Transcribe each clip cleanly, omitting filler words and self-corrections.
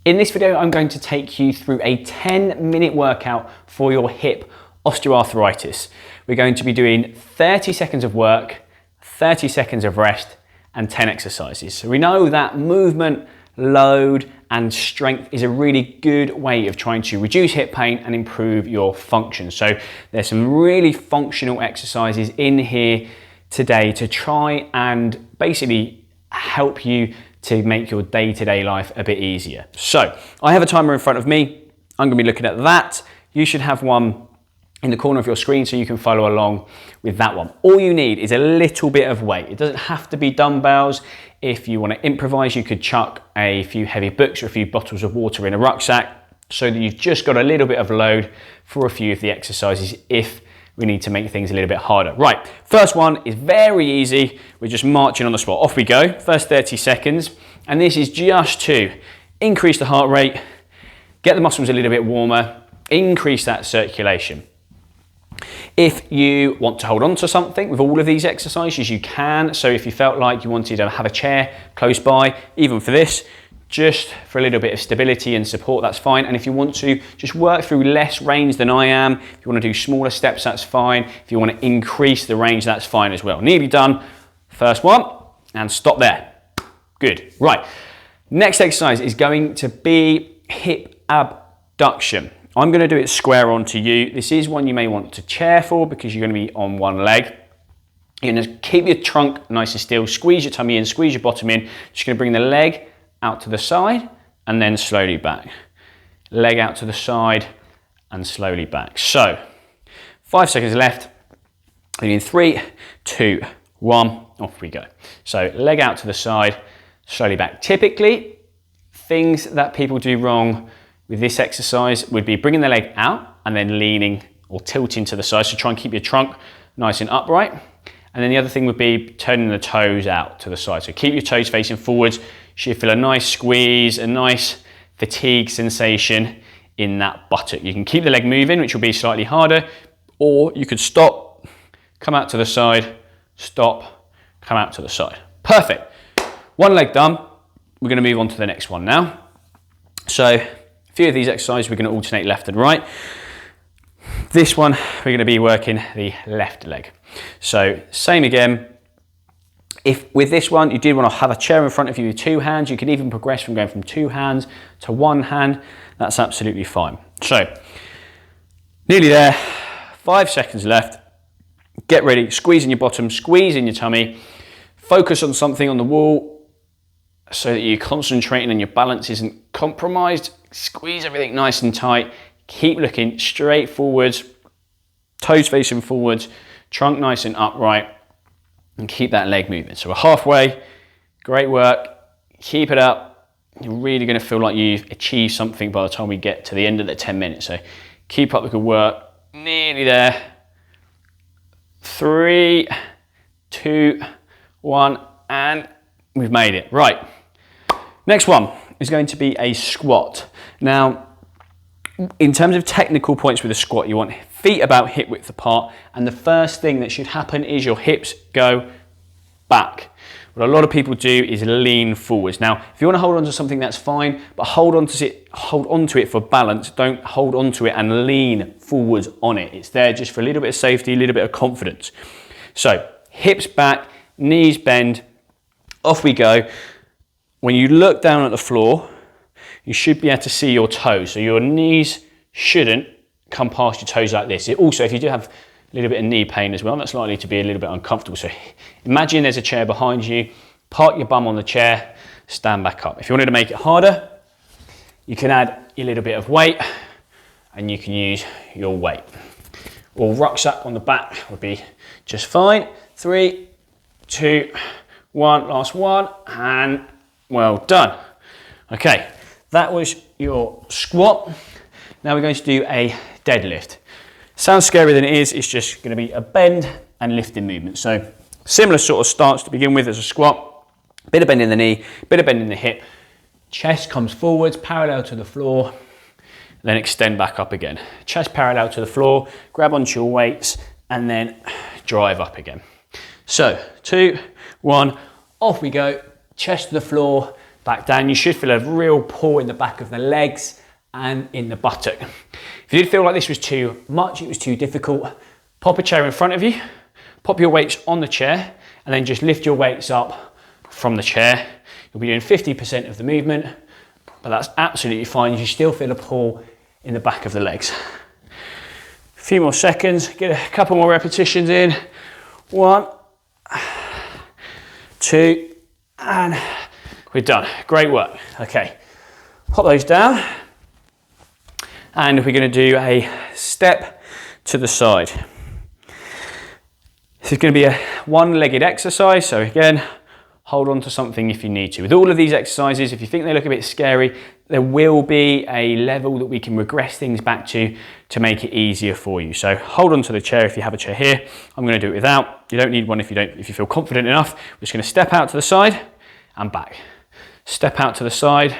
In this video, I'm going to take you through a 10-minute workout for your hip osteoarthritis. We're going to be doing 30 seconds of work, 30 seconds of rest, and 10 exercises. So we know that movement, load, and strength is a really good way of trying to reduce hip pain and improve your function. So there's some really functional exercises in here today to try and basically help you to make your day-to-day life a bit easier. So I have a timer in front of me. I'm going to be looking at that. You should have one in the corner of your screen so you can follow along with that one. All you need is a little bit of weight. It doesn't have to be dumbbells. If you want to improvise, you could chuck a few heavy books or a few bottles of water in a rucksack so that you've just got a little bit of load for a few of the exercises if we need to make things a little bit harder. Right, first one is very easy. We're just marching on the spot. Off we go, first 30 seconds. And this is just to increase the heart rate, get the muscles a little bit warmer, increase that circulation. If you want to hold on to something with all of these exercises, you can. So if you felt like you wanted to have a chair close by, even for this, just for a little bit of stability and support, that's fine. And if you want to just work through less range than I am, if you want to do smaller steps, that's fine. If you want to increase the range, that's fine as well. Nearly done. First one, and stop there. Good. Right. Next exercise is going to be hip abduction. I'm going to do it square onto you. This is one you may want to chair for because you're going to be on one leg. You're going to keep your trunk nice and still, squeeze your tummy in, squeeze your bottom in. Just going to bring the leg out to the side and then slowly back. Leg out to the side and slowly back. So 5 seconds left. In 3, 2, 1, off we go. So leg out to the side, slowly back. Typically, things that people do wrong with this exercise would be bringing the leg out and then leaning or tilting to the side. So try and keep your trunk nice and upright. And then the other thing would be turning the toes out to the side. So keep your toes facing forwards. You should feel a nice squeeze, a nice fatigue sensation in that buttock. You can keep the leg moving, which will be slightly harder, or you could stop, come out to the side, stop, come out to the side. Perfect. One leg done. We're going to move on to the next one now. So a few of these exercises, we're going to alternate left and right. This one, we're going to be working the left leg. So same again. If with this one, you did want to have a chair in front of you with 2 hands, you can even progress from going from 2 hands to 1 hand. That's absolutely fine. So nearly there, 5 seconds left. Get ready, squeezing your bottom, squeezing your tummy. Focus on something on the wall so that you're concentrating and your balance isn't compromised. Squeeze everything nice and tight. Keep looking straight forwards, toes facing forwards, trunk nice and upright, and keep that leg moving. So we're halfway. Great work. Keep it up. You're really going to feel like you've achieved something by the time we get to the end of the 10 minutes. So keep up the good work. Nearly there. 3, 2, 1, and we've made it. Right. Next one is going to be a squat. Now, in terms of technical points with a squat, you want feet about hip width apart, and the first thing that should happen is your hips go back. What a lot of people do is lean forwards. Now, if you want to hold on to something, that's fine, but hold on to it for balance. Don't hold on to it and lean forwards on it. It's there just for a little bit of safety, a little bit of confidence. So hips back, knees bend, off we go. When you look down at the floor, you should be able to see your toes. So your knees shouldn't come past your toes like this. Also, if you do have a little bit of knee pain as well, that's likely to be a little bit uncomfortable. So imagine there's a chair behind you, park your bum on the chair, stand back up. If you wanted to make it harder, you can add a little bit of weight and you can use your weight. Or rucksack on the back would be just fine. 3, 2, 1, last one, and well done. Okay. That was your squat. Now we're going to do a deadlift. Sounds scarier than it is. It's just going to be a bend and lifting movement. So similar sort of stance to begin with as a squat. Bit of bend in the knee, bit of bend in the hip. Chest comes forwards, parallel to the floor, then extend back up again. Chest parallel to the floor, grab onto your weights, and then drive up again. So 2, 1, off we go. Chest to the floor, back down. You should feel a real pull in the back of the legs and in the buttock. If you did feel like this was too much, it was too difficult, pop a chair in front of you, pop your weights on the chair, and then just lift your weights up from the chair. You'll be doing 50% of the movement, but that's absolutely fine. You still feel a pull in the back of the legs. A few more seconds, get a couple more repetitions in. 1, 2, and we're done. Great work. Okay, pop those down. And we're going to do a step to the side. This is going to be a one-legged exercise. So again, hold on to something if you need to. With all of these exercises, if you think they look a bit scary, there will be a level that we can regress things back to make it easier for you. So hold on to the chair if you have a chair here. I'm going to do it without. You don't need one if you feel confident enough. We're just going to step out to the side and back. Step out to the side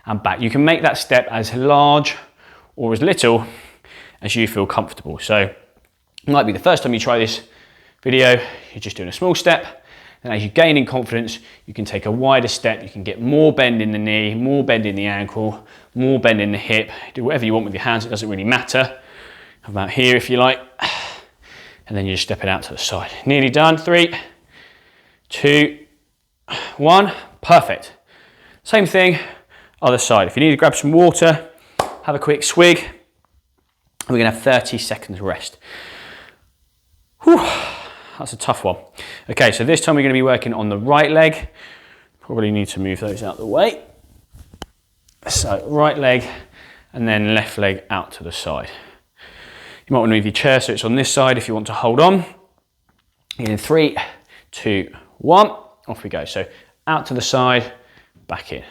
and back. You can make that step as large or as little as you feel comfortable. So it might be the first time you try this video, you're just doing a small step, and as you gain in confidence, you can take a wider step. You can get more bend in the knee, more bend in the ankle, more bend in the hip. Do whatever you want with your hands, it doesn't really matter. About here if you like, and then you're just stepping out to the side. Nearly done. 3, 2, 1, perfect. Same thing, other side. If you need to grab some water, have a quick swig, and we're going to have 30 seconds rest. Whew, that's a tough one. Okay, so this time we're going to be working on the right leg. Probably need to move those out the way. So right leg and then left leg out to the side. You might want to move your chair so it's on this side if you want to hold on. In 3, 2, 1, off we go. So out to the side, back in.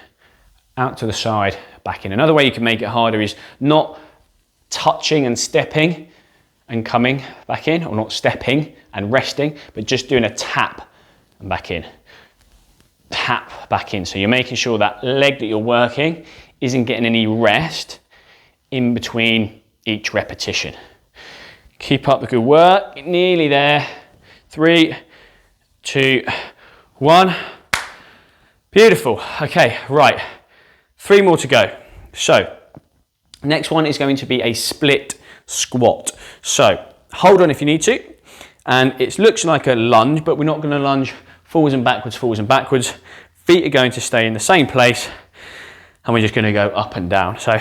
Out to the side, back in. Another way you can make it harder is not touching and stepping and coming back in, or not stepping and resting, but just doing a tap and back in. Tap back in. So you're making sure that leg that you're working isn't getting any rest in between each repetition. Keep up the good work. Nearly there. 3, 2, 1. Beautiful. Okay, right. 3 more to go. So next one is going to be a split squat. So hold on if you need to, and it looks like a lunge, but we're not going to lunge forwards and backwards, forwards and backwards. Feet are going to stay in the same place, and we're just going to go up and down. So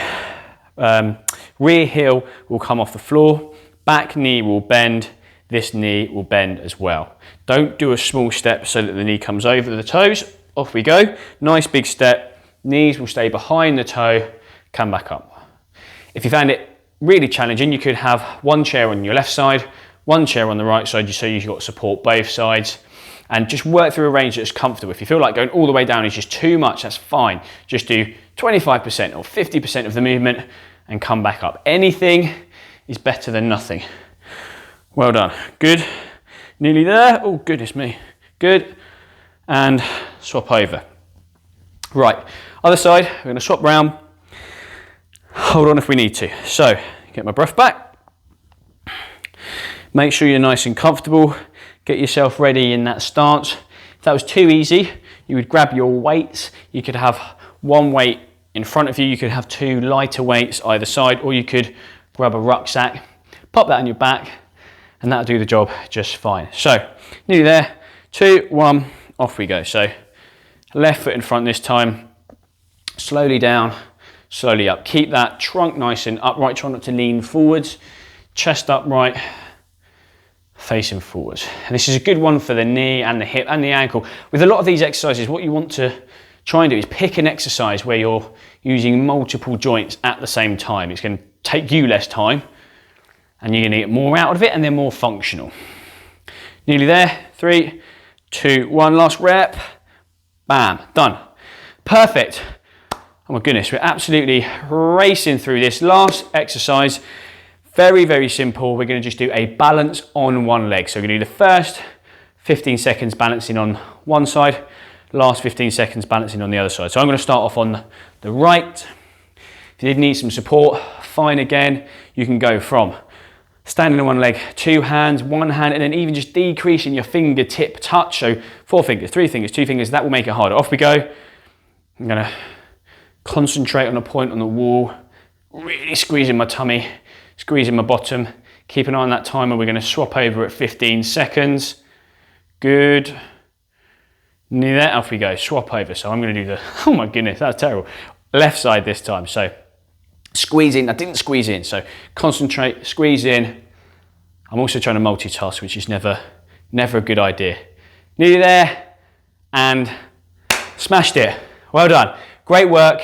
rear heel will come off the floor, back knee will bend, this knee will bend as well. Don't do a small step so that the knee comes over the toes. Off we go. Nice big step. Knees will stay behind the toe, come back up. If you found it really challenging, you could have one chair on your left side, one chair on the right side, so you've got support both sides, and just work through a range that's comfortable. If you feel like going all the way down is just too much, that's fine. Just do 25% or 50% of the movement and come back up. Anything is better than nothing. Well done. Good. Nearly there. Oh, goodness me. Good. And swap over. Right. Other side, we're going to swap round. Hold on if we need to. So, get my breath back. Make sure you're nice and comfortable. Get yourself ready in that stance. If that was too easy, you would grab your weights. You could have one weight in front of you. You could have 2 lighter weights either side, or you could grab a rucksack, pop that on your back, and that'll do the job just fine. So, nearly there. 2, 1, off we go. So, left foot in front this time. Slowly down, slowly up. Keep that trunk nice and upright. Try not to lean forwards. Chest upright, facing forwards. And this is a good one for the knee and the hip and the ankle. With a lot of these exercises, what you want to try and do is pick an exercise where you're using multiple joints at the same time. It's going to take you less time, and you're going to get more out of it, and they're more functional. Nearly there. 3, 2, 1. Last rep. Bam. Done. Perfect. Oh my goodness, we're absolutely racing through this last exercise. Very, very simple. We're going to just do a balance on one leg. So we're going to do the first 15 seconds balancing on one side, last 15 seconds balancing on the other side. So I'm going to start off on the right. If you did need some support, fine again. You can go from standing on one leg, 2 hands, 1 hand, and then even just decreasing your fingertip touch. So 4 fingers, 3 fingers, 2 fingers, that will make it harder. Off we go. I'm gonna concentrate on a point on the wall, really squeezing my tummy, squeezing my bottom. Keep an eye on that timer. We're gonna swap over at 15 seconds. Good. Near that, off we go, swap over. So I'm gonna do the, oh my goodness, that's terrible. Left side this time. So squeeze in, I didn't squeeze in. So concentrate, squeeze in. I'm also trying to multitask, which is never a good idea. Nearly there, and smashed it. Well done, great work.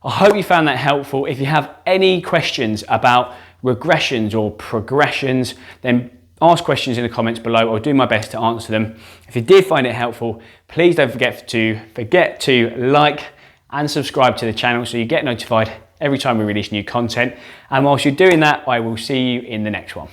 I hope you found that helpful. If you have any questions about regressions or progressions, then ask questions in the comments below. I'll do my best to answer them. If you did find it helpful, please don't forget to like and subscribe to the channel so you get notified every time we release new content. And whilst you're doing that, I will see you in the next one.